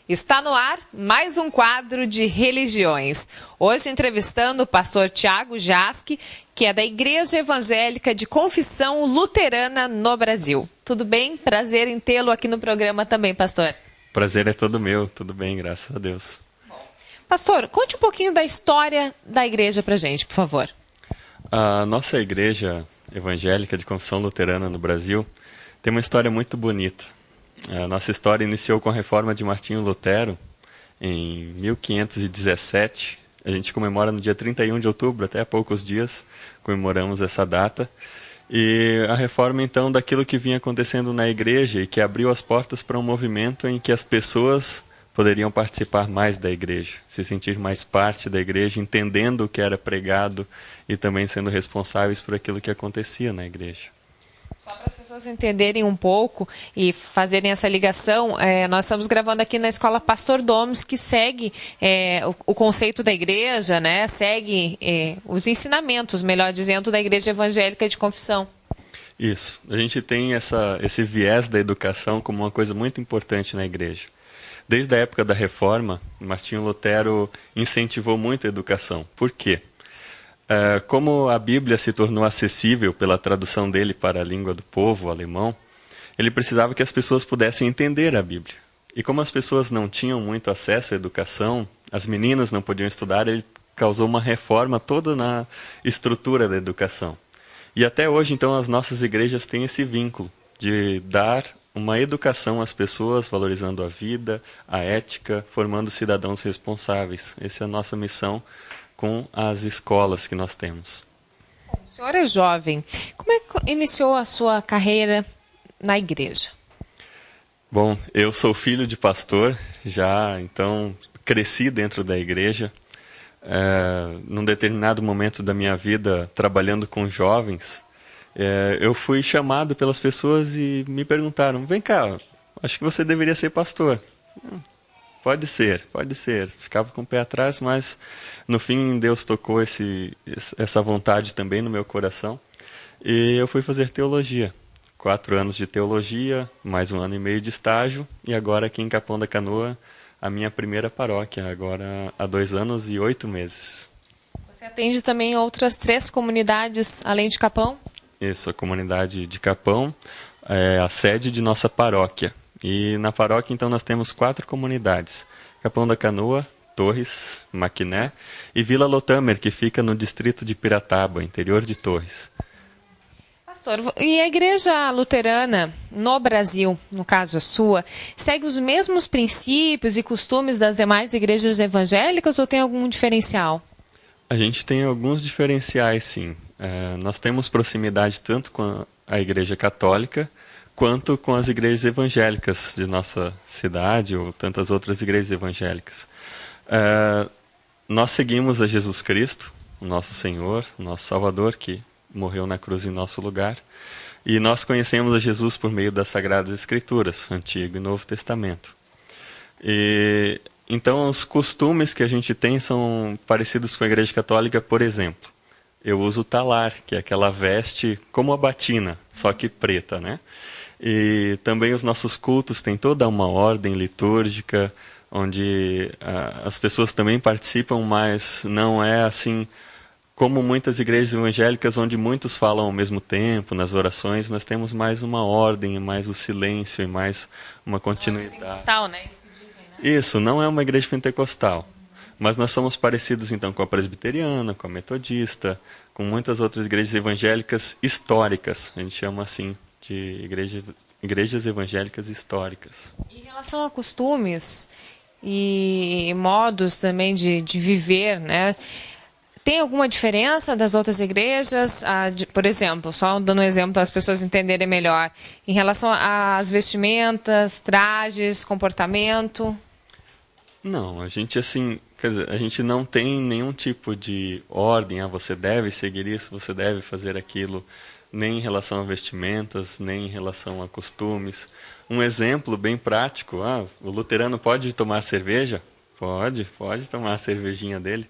Está no ar mais um quadro de religiões. Hoje entrevistando o pastor Tiago Jasque, que é da Igreja Evangélica de Confissão Luterana no Brasil. Tudo bem? Prazer em tê-lo aqui no programa também, pastor. Prazer é todo meu, tudo bem, graças a Deus. Pastor, conte um pouquinho da história da igreja pra gente, por favor. A nossa Igreja Evangélica de Confissão Luterana no Brasil tem uma história muito bonita. A nossa história iniciou com a reforma de Martinho Lutero em 1517. A gente comemora no dia 31 de outubro, até há poucos dias comemoramos essa data. E a reforma, então, daquilo que vinha acontecendo na igreja e que abriu as portas para um movimento em que as pessoas poderiam participar mais da igreja, se sentir mais parte da igreja, entendendo o que era pregado e também sendo responsáveis por aquilo que acontecia na igreja. Só para as pessoas entenderem um pouco e fazerem essa ligação, nós estamos gravando aqui na Escola Pastor Domes, que segue o conceito da igreja, né? Segue os ensinamentos, melhor dizendo, da Igreja Evangélica de Confissão. Isso. A gente tem esse viés da educação como uma coisa muito importante na igreja. Desde a época da Reforma, Martinho Lutero incentivou muito a educação. Por quê? Como a Bíblia se tornou acessível pela tradução dele para a língua do povo, o alemão, ele precisava que as pessoas pudessem entender a Bíblia. E como as pessoas não tinham muito acesso à educação, as meninas não podiam estudar, ele causou uma reforma toda na estrutura da educação. E até hoje, então, as nossas igrejas têm esse vínculo de dar uma educação às pessoas, valorizando a vida, a ética, formando cidadãos responsáveis. Essa é a nossa missão com as escolas que nós temos. O senhor é jovem. Como é que iniciou a sua carreira na igreja? Bom, eu sou filho de pastor, já então cresci dentro da igreja. Num determinado momento da minha vida, trabalhando com jovens, eu fui chamado pelas pessoas e me perguntaram: vem cá, acho que você deveria ser pastor. Pode ser. Ficava com o pé atrás, mas no fim Deus tocou essa vontade também no meu coração. E eu fui fazer teologia. 4 anos de teologia, mais 1 ano e meio de estágio, e agora aqui em Capão da Canoa, a minha primeira paróquia, agora há 2 anos e 8 meses. Você atende também outras 3 comunidades, além de Capão? Isso, a comunidade de Capão é a sede de nossa paróquia. E na paróquia, então, nós temos 4 comunidades. Capão da Canoa, Torres, Maquiné e Vila Lotamer, que fica no distrito de Pirataba, interior de Torres. Pastor, e a Igreja Luterana no Brasil, no caso a sua, segue os mesmos princípios e costumes das demais igrejas evangélicas ou tem algum diferencial? A gente tem alguns diferenciais, sim. Nós temos proximidade tanto com a Igreja Católica quanto com as igrejas evangélicas de nossa cidade ou tantas outras igrejas evangélicas. Nós seguimos a Jesus Cristo, o nosso Senhor, o nosso Salvador, que morreu na cruz em nosso lugar, e nós conhecemos a Jesus por meio das Sagradas Escrituras, Antigo e Novo Testamento. E então os costumes que a gente tem são parecidos com a Igreja Católica. Por exemplo, eu uso o talar, que é aquela veste como a batina, só que preta, né? E também os nossos cultos têm toda uma ordem litúrgica, onde as pessoas também participam, mas não é assim como muitas igrejas evangélicas, onde muitos falam ao mesmo tempo, nas orações. Nós temos mais uma ordem, mais o silêncio e mais uma continuidade. Pentecostal, né? Isso que dizem, né? Isso, não é uma igreja pentecostal. Mas nós somos parecidos, então, com a presbiteriana, com a metodista, com muitas outras igrejas evangélicas históricas, a gente chama assim, de igrejas evangélicas históricas. Em relação a costumes e modos também de viver, né? Tem alguma diferença das outras igrejas? Por exemplo, só dando um exemplo para as pessoas entenderem melhor, em relação às vestimentas, trajes, comportamento? Não, a gente assim, quer dizer, a gente não tem nenhum tipo de ordem, você deve seguir isso, você deve fazer aquilo, nem em relação a vestimentas, nem em relação a costumes. Um exemplo bem prático, o luterano pode tomar cerveja? Pode tomar a cervejinha dele.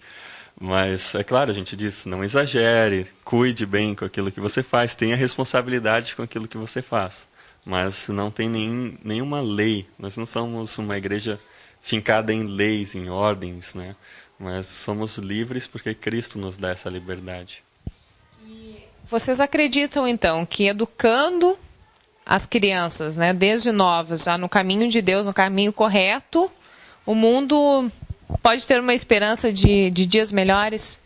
Mas, é claro, a gente diz, não exagere, cuide bem com aquilo que você faz, tenha responsabilidade com aquilo que você faz. Mas não tem nenhuma lei, nós não somos uma igreja fincada em leis, em ordens, né? Mas somos livres porque Cristo nos dá essa liberdade. Vocês acreditam, então, que educando as crianças, né, desde novas, já no caminho de Deus, no caminho correto, o mundo pode ter uma esperança de dias melhores?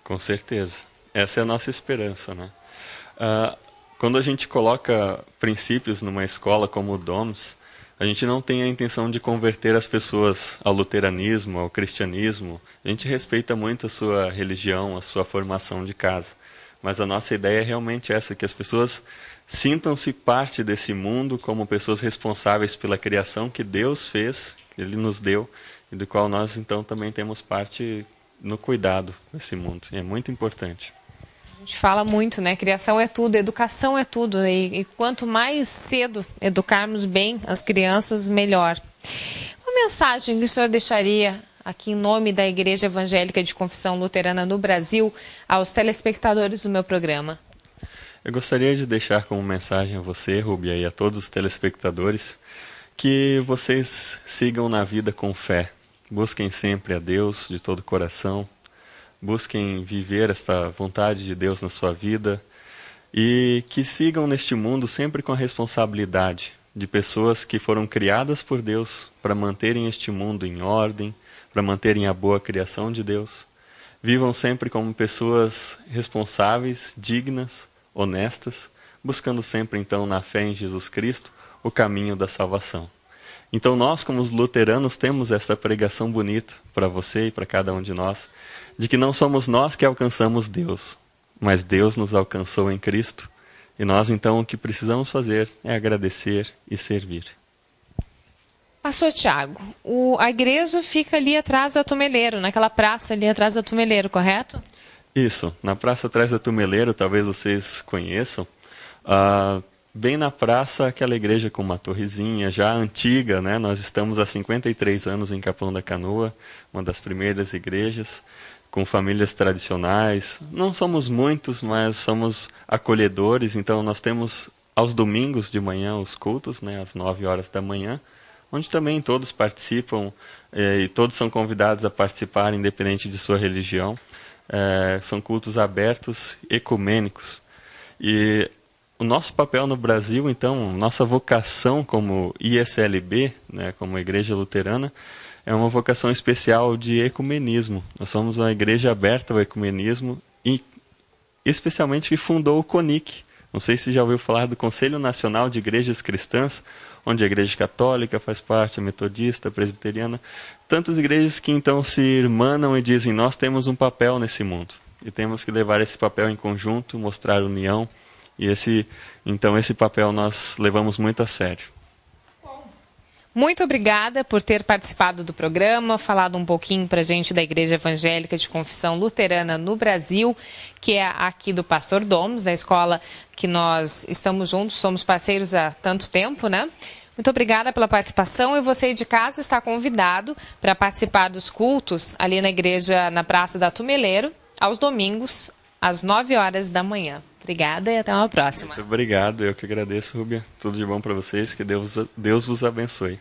Com certeza. Essa é a nossa esperança, né? Quando a gente coloca princípios numa escola como o DOMS, a gente não tem a intenção de converter as pessoas ao luteranismo, ao cristianismo. A gente respeita muito a sua religião, a sua formação de casa. Mas a nossa ideia é realmente essa, que as pessoas sintam-se parte desse mundo como pessoas responsáveis pela criação que Deus fez, que Ele nos deu, e do qual nós então também temos parte no cuidado desse mundo. E é muito importante. A gente fala muito, né? Criação é tudo, educação é tudo. E quanto mais cedo educarmos bem as crianças, melhor. Uma mensagem que o senhor deixaria aqui em nome da Igreja Evangélica de Confissão Luterana no Brasil aos telespectadores do meu programa? Eu gostaria de deixar como mensagem a você, Rúbia, e a todos os telespectadores, que vocês sigam na vida com fé. Busquem sempre a Deus de todo o coração. Busquem viver esta vontade de Deus na sua vida e que sigam neste mundo sempre com a responsabilidade de pessoas que foram criadas por Deus para manterem este mundo em ordem, para manterem a boa criação de Deus. Vivam sempre como pessoas responsáveis, dignas, honestas, buscando sempre então na fé em Jesus Cristo o caminho da salvação. Então nós, como os luteranos, temos essa pregação bonita para você e para cada um de nós, de que não somos nós que alcançamos Deus, mas Deus nos alcançou em Cristo, e nós então o que precisamos fazer é agradecer e servir. Pastor Tiago, a igreja fica ali atrás da Tumeleiro, naquela praça ali atrás da Tumeleiro, correto? Isso, na praça atrás da Tumeleiro, talvez vocês conheçam, bem na praça, aquela igreja com uma torrezinha já antiga, né? Nós estamos há 53 anos em Capão da Canoa, uma das primeiras igrejas, com famílias tradicionais. Não somos muitos, mas somos acolhedores, então nós temos aos domingos de manhã os cultos, né? Às 9 horas da manhã, onde também todos participam e todos são convidados a participar, independente de sua religião. São cultos abertos, ecumênicos. E o nosso papel no Brasil, então, nossa vocação como ISLB, né, como Igreja Luterana, é uma vocação especial de ecumenismo. Nós somos uma igreja aberta ao ecumenismo e especialmente que fundou o CONIC. Não sei se já ouviu falar do Conselho Nacional de Igrejas Cristãs, onde a Igreja Católica faz parte, a Metodista, a Presbiteriana. Tantas igrejas que então se irmanam e dizem, nós temos um papel nesse mundo. E temos que levar esse papel em conjunto, mostrar união. E esse papel nós levamos muito a sério. Muito obrigada por ter participado do programa, falado um pouquinho para a gente da Igreja Evangélica de Confissão Luterana no Brasil, que é aqui do Pastor Doms, da escola que nós estamos juntos, somos parceiros há tanto tempo, né? Muito obrigada pela participação e você de casa está convidado para participar dos cultos ali na igreja, na Praça da Tumeleiro, aos domingos, às 9 horas da manhã. Obrigada e até uma próxima. Muito obrigado, eu que agradeço, Rúbia. Tudo de bom para vocês, que Deus vos abençoe.